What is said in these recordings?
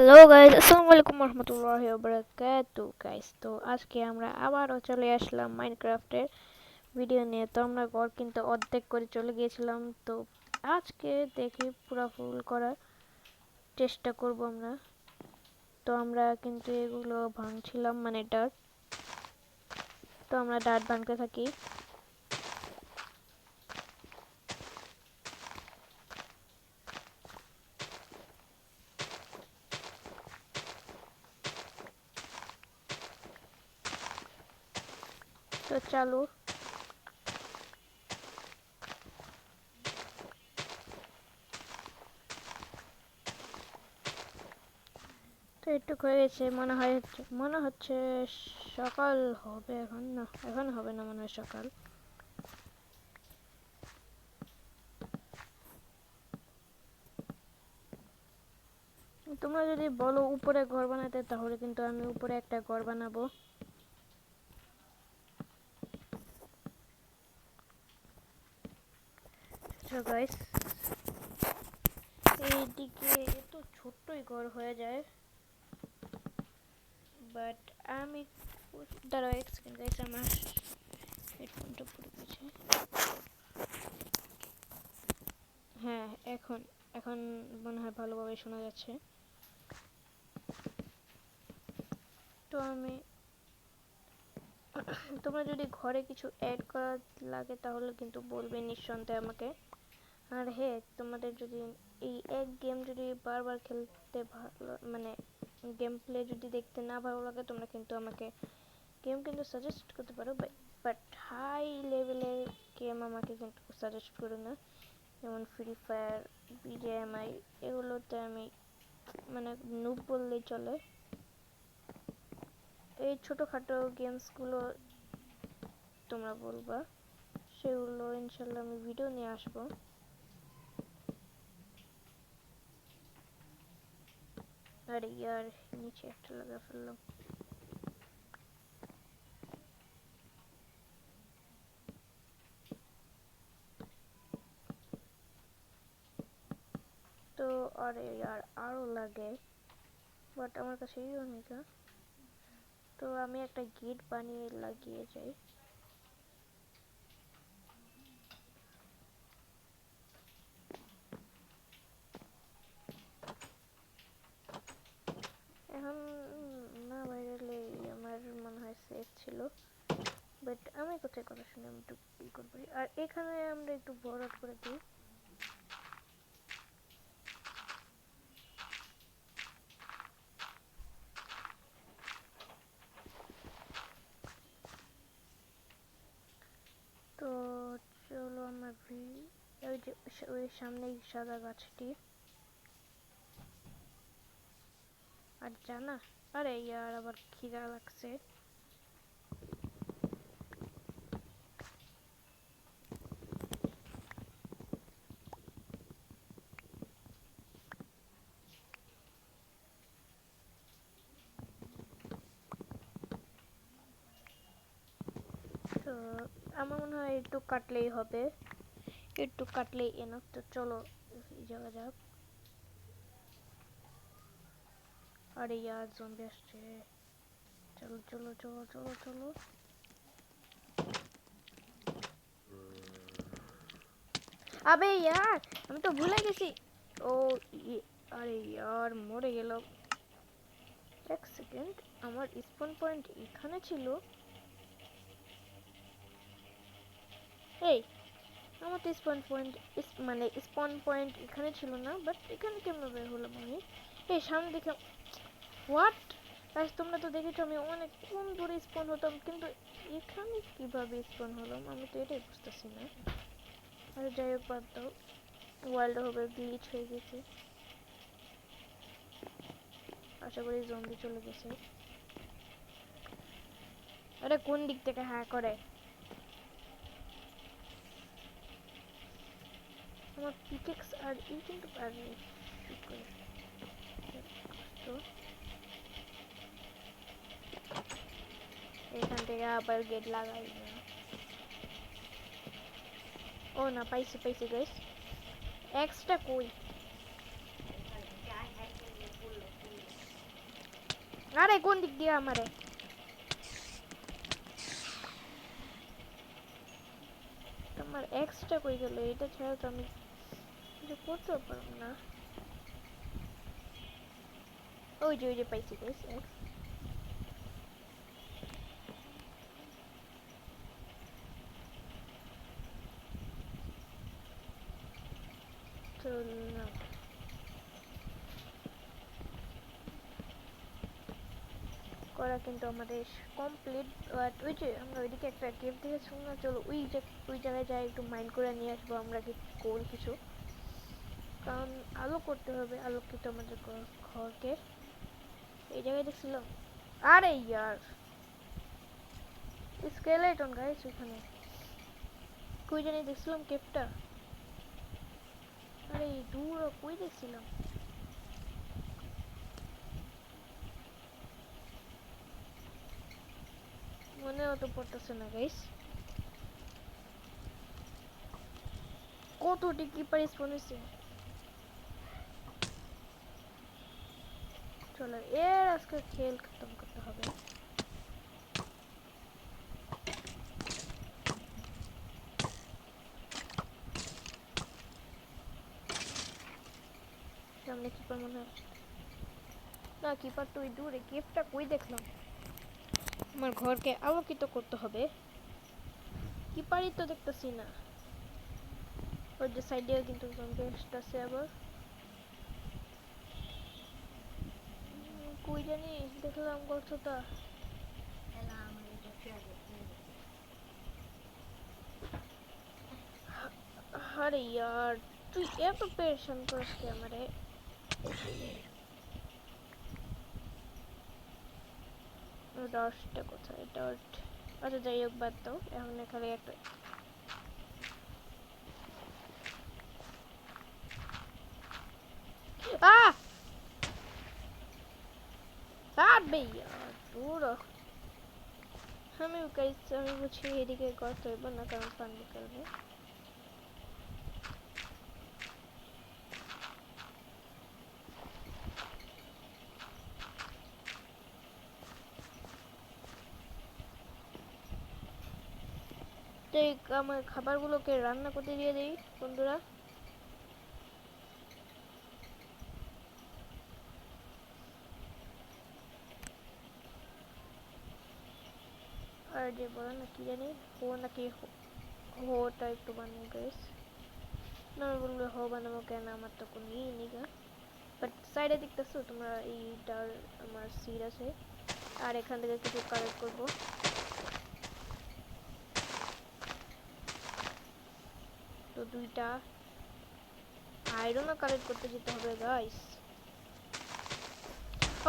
Hello guys, আসসালামু আলাইকুম রহমতুল্লাহি ওয়া বারাকাতুহু গাইস। তো আজকে আমরা আবারও চলে আসলাম মাইনক্রাফটের ভিডিও নিয়ে। তো আমরা ঘর কিন্তু অর্ধেক করে চলে গিয়েছিলাম। তো আজকে দেখি পুরো ফুল করার চেষ্টা করব আমরা। তো আমরা কিন্তু এগুলো ভাঙছিলাম, মানে ডার্ট। তো আমরা ডার্ট ভাঙতে থাকি। তো চালু। তো একটু হয়ে গেছে, মনে হচ্ছে সকাল হবে। এখন না, এখন হবে না, মনে হয় সকাল। তোমরা যদি বলো উপরে ঘর বানাতে, তাহলে কিন্তু আমি উপরে একটা ঘর বানাবো। সো গাইস, এইদিকে এত ছোট্টই ঘর হয়ে যায়, বাট আমি দাঁড়াও এক সেকেন্ড গাইস, আমার হেডফোনটা পড়ে গেছে। হ্যাঁ, এখন এখন মনে হয় ভালোভাবে শোনা যাচ্ছে। তো আমি তোমরা যদি ঘরে কিছু অ্যাড করা লাগে, তাহলে কিন্তু বলবে নিঃসন্দেহে আমাকে। আর হ্যাঁ, তোমাদের যদি এই এক গেম যদি বারবার খেলতে ভালো, মানে গেম প্লে যদি দেখতে না ভালো লাগে, তোমরা কিন্তু আমাকে গেম কিন্তু সাজেস্ট করতে পারো। বাট হাই লেভেলের গেম আমাকে কিন্তু সাজেস্ট করো না, যেমন ফ্রি ফায়ার, বিজিএমআই, এগুলোতে আমি মানে নুব বললেই চলে। এই ছোটোখাটো গেমসগুলো তোমরা বলবা, সেগুলো ইনশাল্লাহ আমি ভিডিও নিয়ে আসবো। আরে ইয়ার, নিচে একটা লাগা ফেললাম। তো আরে ইয়ার, আরও লাগে, বাট আমার কাছে এই অনেক। তো আমি একটা গেট বানিয়ে লাগিয়ে যাই। এখন না বাইরে আমার মনে হয় সেফ ছিল, বাট আমি কোথায় কথা শুনে আমি একটু ই করবো। আর এখানে আমরা একটু বড় করে দিই। তো চলো আমরা ওই যে ওই সামনেই সাদা গাছটি। আর জানা, আরে ইয়ার আবার খিদা লাগছে। তো আমার মনে হয় একটু কাটলেই হবে, একটু কাটলেই এনাফ। তো চলো যাওয়া যাক। আরে ইয়ার, জম্বি আসছে। চলো চলো চলো চলো চলো। আবে ইয়ার, আমি তো ভুলে গেছি। ও আরে ইয়ার, মরে গেল। এক সেকেন্ড, আমার স্পন পয়েন্ট এখানে ছিল। এই, আমার তো স্পন পয়েন্ট, মানে স্পন পয়েন্ট এখানে ছিল না, বাট এখানে কেমন বের হলাম আমি? এই সামনে দেখে, হোয়াট গাইস, তোমরা তো দেখেছো আমি অনেক কোন দূরে স্পন হতাম, কিন্তু এখানে কিভাবে স্পন হলাম আমি তো এটাই বুঝতেছি না। আরে যাই হোক, বাদ দাও। ওয়ার্ল্ড হবে গ্লিচ হয়ে গেছে। আশা করি জম্বি চলে গেছে। আরে কোন দিক থেকে হ্যাঁ করে? আমার পিকেক্স আর এই কিন্তু আরে শুট করে। তো এখান থেকে আবার গেট লাগাই না। ও না, পাইছি পাইছি গাইস। এক্সটা কই? আরে কোন দিক দিয়ে আমারে আমার এক্সট্রা কই গেল? এটা ছাড়া তো আমি কিছু করতে পারব না। ওই যে পাইছি গাইস এক্স। চল করা কিন্তু আমাদের কমপ্লিট। বাট ওই যে আমরা ওইদিকে একটা কেভ দেখেছিলাম না, চলো ওই জায়গায় যাই একটু মাইন্ড করে নিয়ে আসবো আমরা গোল কিছু। কারণ আলো করতে হবে, আলোকিত আমাদের ঘরকে। এই জায়গায় দেখছিলাম, আরে ইয়ার স্কেলেটন গাইস ওখানে কই জানি দেখছিলাম কেভটা। আরে দূর কই দেখছিলাম, মনে অত পড়তেছে না গাইস। কতটি কিপার স্পন হয়েছে, চলো এর আজকে খেল খতম করতে হবে। সামনে কিপার মনে হয় না, কিপার তো ওই দূরে। কেভটা কই দেখলাম, আমার ঘরকে আলোকিত করতে হবে। কিপারই তো দেখতেছি না। ওর যে সাইডে কিন্তু জম্বি আসতেছে আবার। কই জানি দেখলাম গর্তটা। আরে ইয়ার তুই এত পেরেশান করিস কে আমারে। ডসটা কোথায় ডট? আচ্ছা যাই হোক বাদ দাও, এখন খালি একটা আহ ছাড়বে ইয়ার দূর। আমি বুঝি এদিকে গর্ত হইব না, কারণ পানি কারণে। তো আমার খাবারগুলোকে রান্না করতে দিয়ে দিই বন্ধুরা। আর যে বলে না কি জানি হো নাকি হোটা একটু বানিয়ে গাইস। না আমি বলবো হো বানাবো কেন, আমার তো কোনো ইয়ে নেই গা। বাট সাইডে দেখতেছো তোমরা এইটার আমার সিড আছে, আর এখান থেকে কিছু কালেক্ট করবো। তো দুইটা আয়রনও কালেক্ট করতে যেতে হবে গাইস।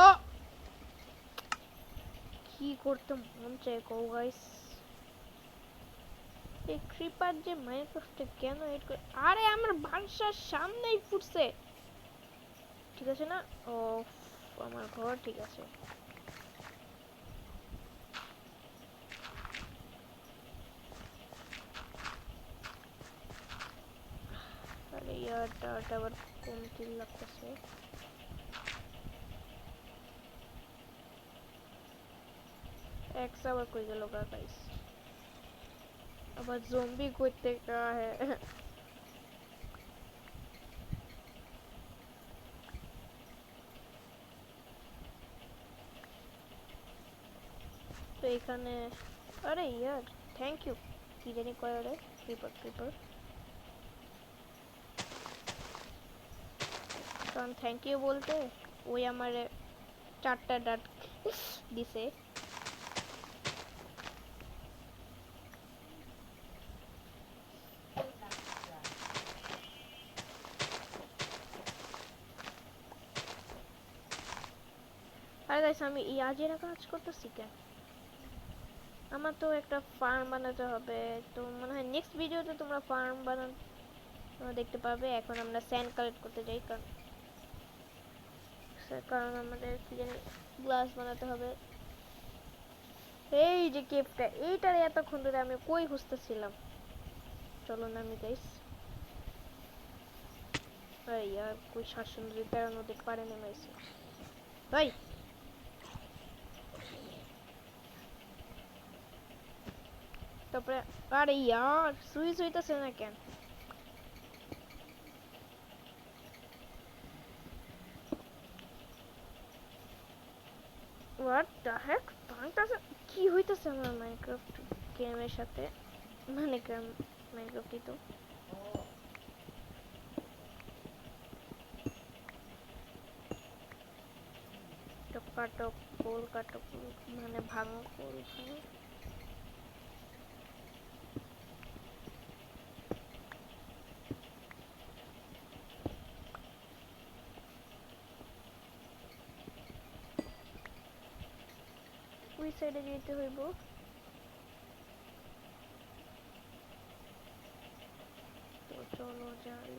ও কি করতে মন চায় কও গাইস। এই ক্রিপার যে মাইনক্রাফটে কেন এড করে? আরে আমার বাসার সামনেই ফুটছে, ঠিক আছে না? ও আমার ঘর ঠিক আছে। আরে ইয়ারটা আবার কমতি লাগতেছে। এক্স আবার কই গেল গাইস? আবার জম্বি করতে কা হে। তো এখানে আরে ইয়ার থ্যাংক ইউ কি জানি কয় রে ক্রিপার ক্রিপার। কারণ থ্যাংক ইউ বলতে ওই আমার চারটা ডাট দিছে। আরে গাইস আমি এই আজেরা কাজ করতেছি কেন? আমার তো একটা ফার্ম বানাতে হবে। তো মনে হয় নেক্সট ভিডিওতে তোমরা ফার্ম বানানো দেখতে পাবে। এখন আমরা স্যান্ড কালেক্ট করতে যাই, কারণ আমাদের কি জানি গ্লাস বানাতে হবে। এই যে কেপটা, এইটার এতক্ষণ ধরে আমি কই খুঁজতেছিলাম। চলো না আমি গাইস, আরে ইয়ার কই শাসুন্দরী বেড়ানো দেখতে পারে নেমেছে ভাই। তারপরে আরে ইয়ার সুইচ হইতাছে না কেন? হোয়াট দ্য হেক ভাঙতাছে কি হইতাছে আমার মাইনক্রাফট গেমের সাথে? মানে মাইনক্রাফটই তো টকাটক পোল কাটক মানে ভাঙো পোল ভাঙো। ওই সাইডে যেতে হইব। তো চলো যাই।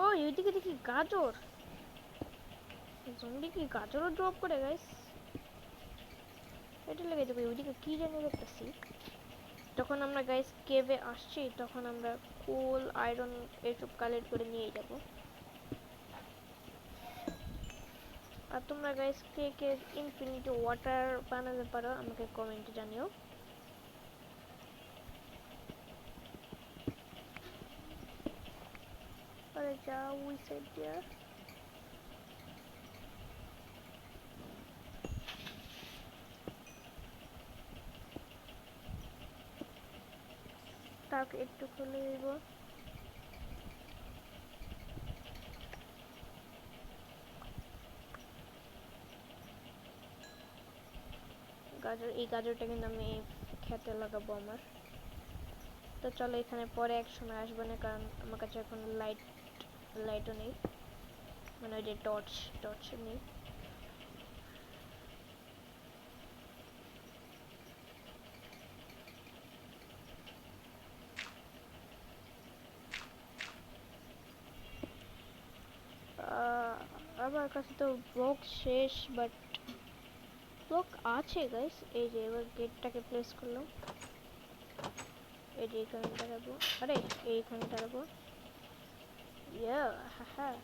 ও এইদিকে দেখি গাজর। জম্বি কি গাজরও ড্রপ করে গাইস? এটা লেগে যাবে ওইদিকে কি জানি দেখতেছি। যখন আমরা গাইস কেভে আসছি তখন আমরা কোল আয়রন এসব কালেক্ট করে নিয়ে যাব। আর তোমরা গাইস কে কে ইনফিনিটি ওয়াটার বানাতে পারো আমাকে কমেন্টে জানিও। আরে যাও ওই সাইড দিয়ে। তাকে একটু খুলে দিব। গাজর এই গাজরটা কিন্তু আমি খেতে লাগাবো আমার। তো চলো এখানে পরে এক সময় আসবো না কারণ আমার কাছে এখন লাইটও নেই, মানে ওই যে টর্চ নেই। আমার কাছে তো ব্লক শেষ, বাট ব্লক আছে গাইস। এই যে এবার গেটটাকে প্লেস করলাম, এই যে এখানে দাঁড়াবো। আরে এইখানে দাঁড়াবো। ইয়া হ্যাঁ